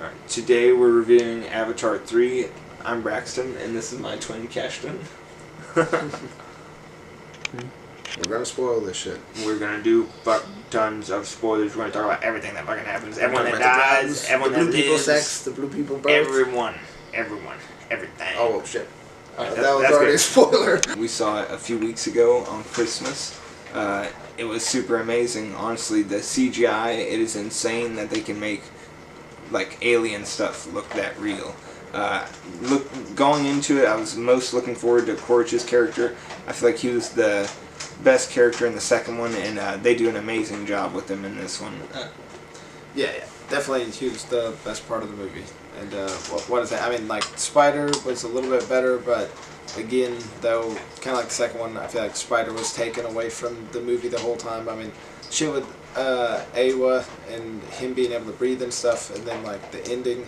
Alright, today we're reviewing Avatar 3. I'm Braxton, and this is my twin, Cashton. We're gonna spoil this shit. We're gonna do tons of spoilers. We're gonna talk about everything that fucking happens. Everyone that dies, everyone that lives. The blue people sex, the blue people birth. Everyone. Everything. Oh, shit. Right, that was already a spoiler. We saw it a few weeks ago on Christmas. It was super amazing. Honestly, the CGI, it is insane that they can make like alien stuff look that real. Going into it, I was most looking forward to Korch's character. I feel like he was the best character in the second one, and they do an amazing job with him in this one. Yeah, definitely he was the best part of the movie. And what is that? I mean, like, Spider was a little bit better, but again, though, kind of like the second one, I feel like Spider was taken away from the movie the whole time. I mean, shit with Awa and him being able to breathe and stuff, and then, like, the ending.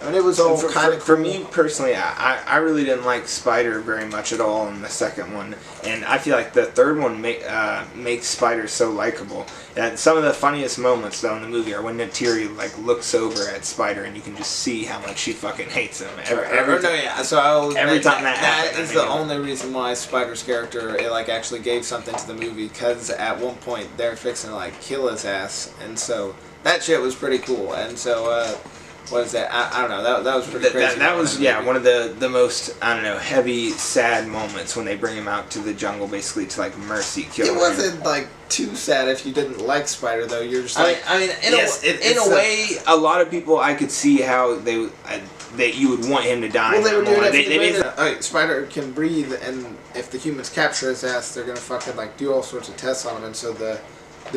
I mean, it was all kind of For me, personally, I really didn't like Spider very much at all in the second one. And I feel like the third one makes Spider so likable. And some of the funniest moments, though, in the movie are when Neytiri, like, looks over at Spider and you can just see how much she fucking hates him. Every time that happens. That is the only reason why Spider's character, it, like, actually gave something to the movie, because at one point they're fixing to, like, kill his ass. And so that shit was pretty cool. And so, what is that? I don't know. That was pretty crazy. That was, yeah, one of the most, I don't know, heavy, sad moments when they bring him out to the jungle, basically, to, like, mercy kill him. It wasn't, like, too sad if you didn't like Spider, though. You're just like... I mean, in a way, a lot of people, I could see how that you would want him to die. Well, they were doing it. Spider can breathe, and if the humans capture his ass, they're gonna fucking, like, do all sorts of tests on him, and so the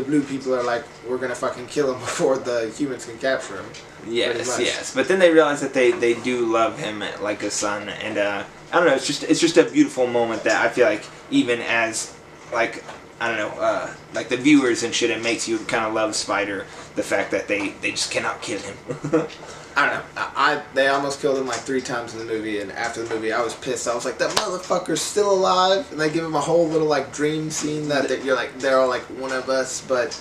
blue people are like, we're gonna fucking kill him before the humans can capture him. Yes. But then they realize that they do love him like a son, and I don't know. It's just a beautiful moment that I feel like even as, like, I don't know, like the viewers and shit, it makes you kind of love Spider. The fact that they just cannot kill him. I don't know. They almost killed him like 3 times in the movie, and after the movie, I was pissed. I was like, that motherfucker's still alive, and they give him a whole little, like, dream scene that they're all like one of us, but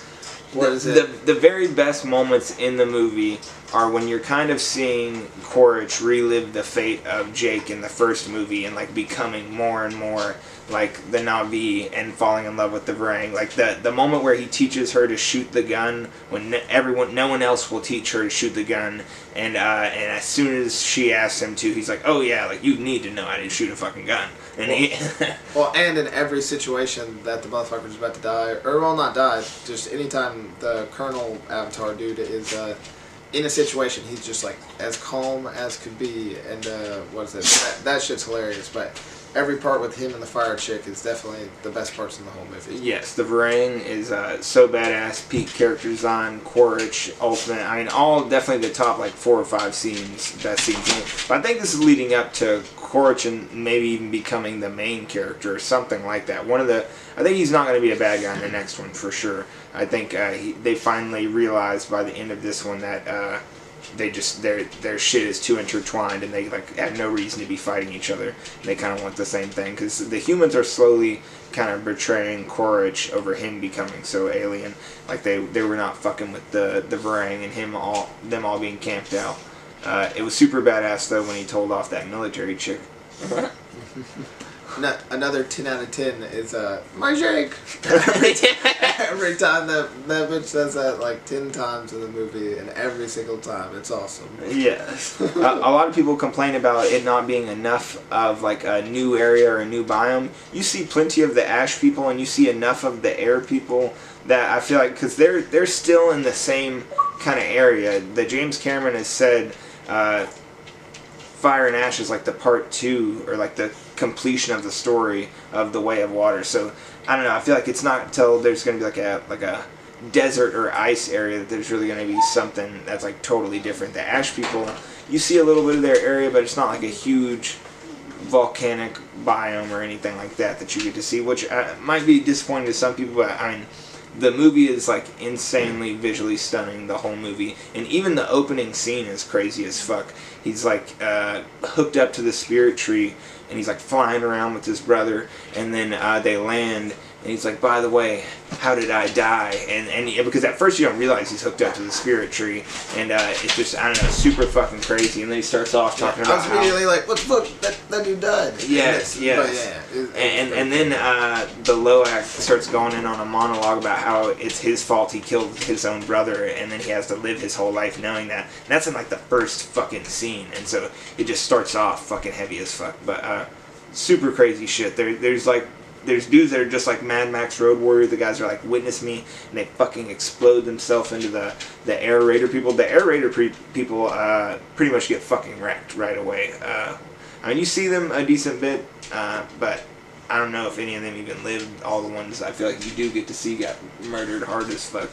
what is it? The very best moments in the movie are when you're kind of seeing Korch relive the fate of Jake in the first movie and, like, becoming more and more like the Na'vi and falling in love with the Varang. Like the moment where he teaches her to shoot the gun when no one else will teach her to shoot the gun, and as soon as she asks him to, he's like, oh yeah, like, you need to know how to shoot a fucking gun. And and in every situation that the motherfucker's about to die, or well, not die, just anytime the Colonel Avatar dude is in a situation, he's just like as calm as could be, and what is it? That shit's hilarious. But every part with him and the fire chick is definitely the best parts in the whole movie. Yes, the Varang is so badass. Peak character design, Korch, Ultimate. I mean, all definitely the top, like, 4 or 5 scenes, best scenes. But I think this is leading up to Korch and maybe even becoming the main character or something like that. I think he's not going to be a bad guy in the next one for sure. I think they finally realized by the end of this one that their shit is too intertwined, and they, like, have no reason to be fighting each other. They kind of want the same thing, because the humans are slowly kind of betraying Korch over him becoming so alien. Like, they were not fucking with the Varang and them all being camped out. It was super badass though when he told off that military chick. Another 10 out of 10 is my Jake. Every time that bitch says that, like, 10 times in the movie, and every single time, it's awesome. Yes. A lot of people complain about it not being enough of, like, a new area or a new biome. You see plenty of the ash people, and you see enough of the air people that I feel like, because they're still in the same kind of area. That James Cameron has said Fire and Ash is like the part 2, or like the completion of the story of The Way of Water. So I don't know, I feel like it's not until there's going to be like a desert or ice area that there's really going to be something that's, like, totally different. The ash people, you see a little bit of their area, but it's not like a huge volcanic biome or anything like that you get to see, which might be disappointing to some people. But I mean, the movie is, like, insanely visually stunning, the whole movie. And even the opening scene is crazy as fuck. He's, like, hooked up to the spirit tree, and he's, like, flying around with his brother, and then they land, And he's like, by the way, how did I die? Because at first you don't realize he's hooked up to the spirit tree, and it's just, I don't know, super fucking crazy. And then he starts off talking about I was immediately like, what the fuck? That dude died. Yes. And then the Loak starts going in on a monologue about how it's his fault he killed his own brother, and then he has to live his whole life knowing that. And that's in like the first fucking scene, and so it just starts off fucking heavy as fuck. But super crazy shit. There's dudes that are just like Mad Max Road Warrior. The guys are like Witness Me, and they fucking explode themselves into the Air Raider people. The Air Raider people pretty much get fucking wrecked right away. I mean, you see them a decent bit, but I don't know if any of them even lived. All the ones I feel like you do get to see got murdered hard as fuck.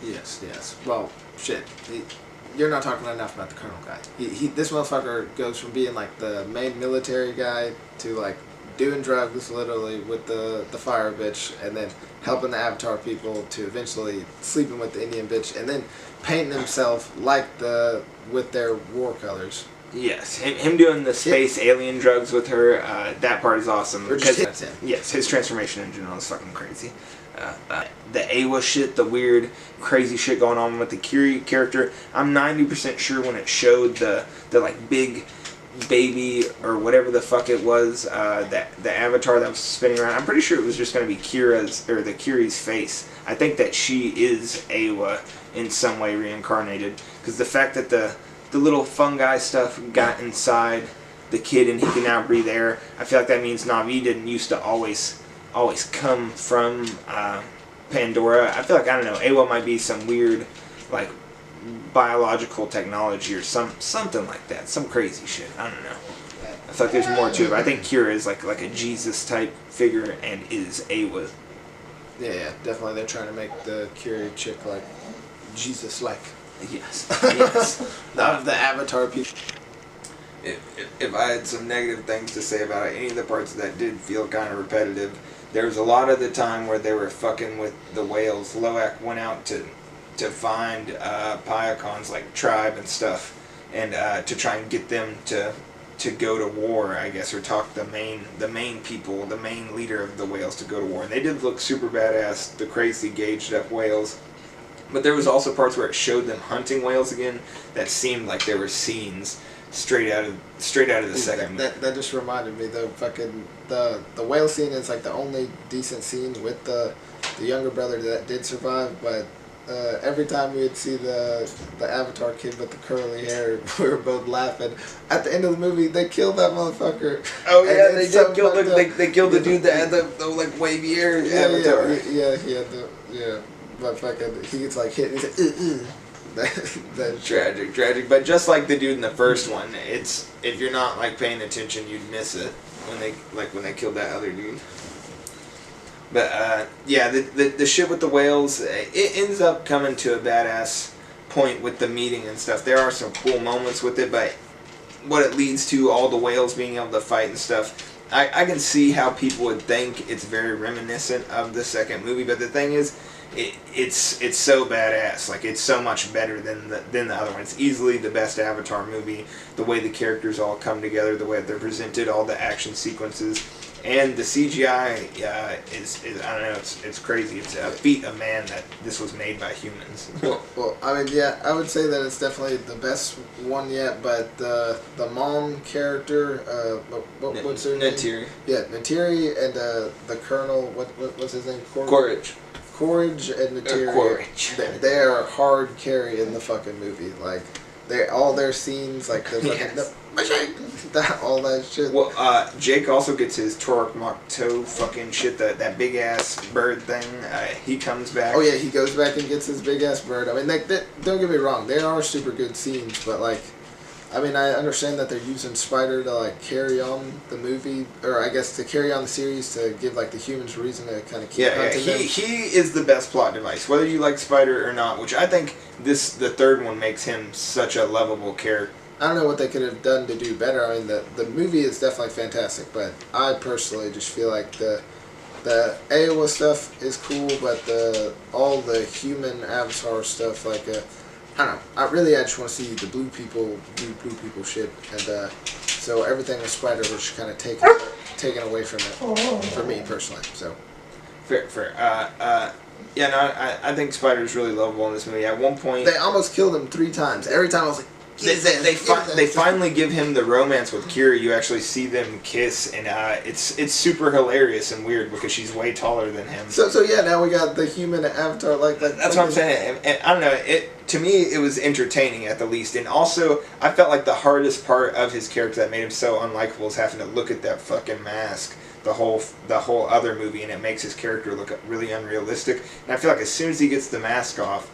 Yes. Well, shit. You're not talking enough about the Colonel guy. This motherfucker goes from being like the main military guy to like doing drugs literally with the fire bitch, and then helping the Avatar people to eventually sleeping with the Indian bitch, and then painting himself like with their war colors. Yes, him doing the space alien drugs with her, that part is awesome. That's him. Yes, his transformation in general is fucking crazy. The Awa shit, the weird, crazy shit going on with the Kiri character, I'm 90% sure when it showed the like big baby or whatever the fuck it was, the avatar that was spinning around, I'm pretty sure it was just going to be the Kiri's face. I think that she is Awa in some way reincarnated, because the fact that the little fungi stuff got inside the kid and he can now breathe air, I feel like that means Na'vi didn't used to always come from Pandora. I feel like, I don't know, Awa might be some weird like biological technology or something like that, some crazy shit. I don't know. I feel like there's more to it. But I think Kira is like a Jesus type figure and is Awa. Yeah, definitely. They're trying to make the Kiri chick like Jesus-like. Yes. Of the Avatar people. If I had some negative things to say about any of the parts that did feel kind of repetitive, there was a lot of the time where they were fucking with the whales. Loak went out to find Payakon's like tribe and stuff, and to try and get them to go to war, I guess, or talk the main people, the main leader of the whales to go to war. And they did look super badass, the crazy gauged up whales. But there was also parts where it showed them hunting whales again that seemed like there were scenes straight out of the second movie. That just reminded me, the whale scene is like the only decent scene with the younger brother that did survive, but every time we would see the Avatar kid with the curly hair, we were both laughing. At the end of the movie, they killed that motherfucker. Oh yeah, they did kill they killed the dude that had the like wavy hair Avatar. Yeah, he had but fucking, he gets like hit and he's like, That's tragic. But just like the dude in the first one, it's, if you're not like paying attention, you'd miss it when they killed that other dude. But yeah, the shit with the whales, it ends up coming to a badass point with the meeting and stuff. There are some cool moments with it, but what it leads to, all the whales being able to fight and stuff, I can see how people would think it's very reminiscent of the second movie. But the thing is, it's so badass. Like, it's so much better than the other one. It's easily the best Avatar movie. The way the characters all come together, the way they're presented, all the action sequences, and the CGI is I don't know. It's crazy. It's a feat of man that this was made by humans. Well, I mean, yeah, I would say that it's definitely the best one yet. But the mom character, what's her name? Neytiri. Yeah, Neytiri, and the Colonel. What's his name? Quaritch. Quaritch and Neytiri. Quaritch. They are hard carry in the fucking movie. Like, all their scenes, like the all that shit. Well, Jake also gets his Torok Makto fucking shit, that big ass bird thing. He comes back. Oh yeah, he goes back and gets his big ass bird. I mean, don't get me wrong, they are super good scenes, but like, I mean, I understand that they're using Spider to like carry on the movie, or I guess to carry on the series, to give like the humans reason to kind of keep hunting them. He is the best plot device, whether you like Spider or not. Which I think the third one makes him such a lovable character. I don't know what they could have done to do better. I mean, the movie is definitely fantastic, but I personally just feel like the Aowa stuff is cool, but all the human Avatar stuff, like I don't know. I just want to see the blue people shit, and so everything with Spider was kind of taken. taken away from it for me personally. So Fair. Yeah, no, I think Spider's really lovable in this movie. At one point, They almost killed him 3 times. Every time I was like, they finally give him the romance with Kira. You actually see them kiss, and it's super hilarious and weird because she's way taller than him. So yeah, now we got the human avatar like That's what I'm saying. And I don't know. To me, it was entertaining at the least, and also I felt like the hardest part of his character that made him so unlikable is having to look at that fucking mask the whole other movie, and it makes his character look really unrealistic. And I feel like as soon as he gets the mask off,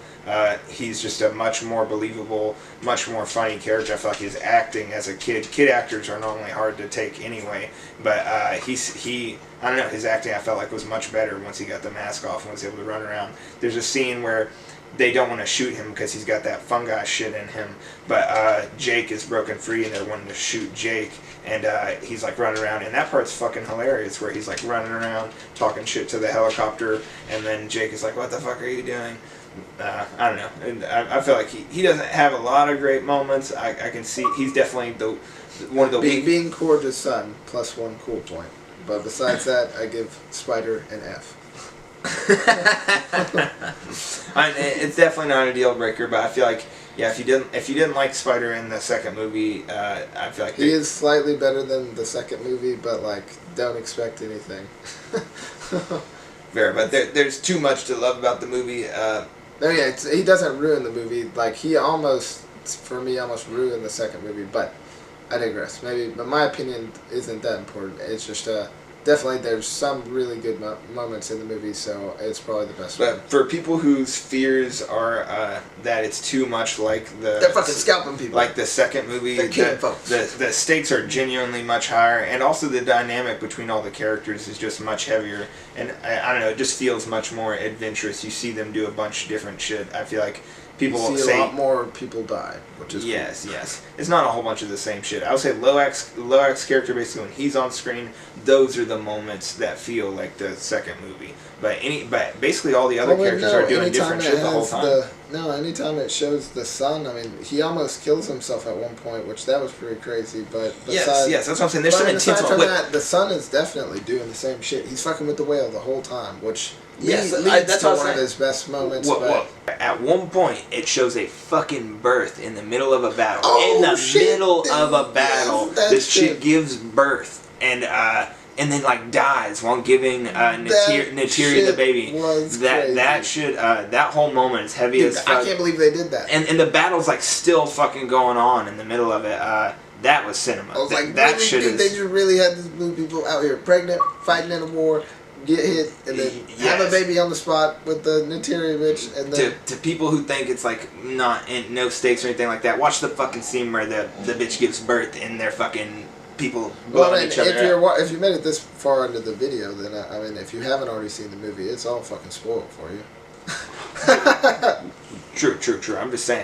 he's just a much more believable, much more funny character. I feel like his acting as a kid actors are normally hard to take anyway, but I don't know, his acting I felt like was much better once he got the mask off and was able to run around. There's a scene where they don't want to shoot him because he's got that fungi shit in him, but Jake is broken free and they're wanting to shoot Jake, and he's like running around, and that part's fucking hilarious where he's like running around talking shit to the helicopter, and then Jake is like, what the fuck are you doing? I don't know, and I feel like he doesn't have a lot of great moments. I can see he's definitely one of the being Corda's son plus 1 cool point, but besides that, I give Spider an F. It's definitely not a deal breaker, but I feel like if you didn't like Spider in the second movie, I feel like he is slightly better than the second movie, but like don't expect anything. Fair, but there's too much to love about the movie. No, yeah, he doesn't ruin the movie. Like he almost ruined the second movie, but I digress. But my opinion isn't that important. It's just definitely there's some really good moments in the movie, so it's probably the best one. But for people whose fears are that it's too much like they're fucking scalping people. Like the second movie, they're killing folks. The stakes are genuinely much higher, and also the dynamic between all the characters is just much heavier, and I don't know, it just feels much more adventurous. You see them do a bunch of different shit. I feel like people you see say a lot more people die, which is yes. It's not a whole bunch of the same shit. I would say Loak's character, basically when he's on screen, those are the moments that feel like the second movie. But basically all the other characters are doing different shit the whole time. Anytime it shows the sun, I mean, he almost kills himself at one point, which that was pretty crazy. But yes, that's what I'm saying. There's some intense. Aside from that, the sun is definitely doing the same shit. He's fucking with the whale the whole time, which leads to one of his best moments. At one point, it shows a fucking birth in the middle of a battle. This chick gives birth and then like dies while giving Neytiri the baby. That whole moment is heavy as fuck. I can't believe they did that. And the battle's like still fucking going on in the middle of it. That was cinema. I was like, they just really had these blue people out here pregnant, fighting in a war, get hit, and then have a baby on the spot with the Neytiri bitch. And then to people who think it's like no stakes or anything like that, watch the fucking scene where the bitch gives birth and they're fucking people blowing each other up. If you made it this far into the video, then I mean, if you haven't already seen the movie, it's all fucking spoiled for you. True. I'm just saying.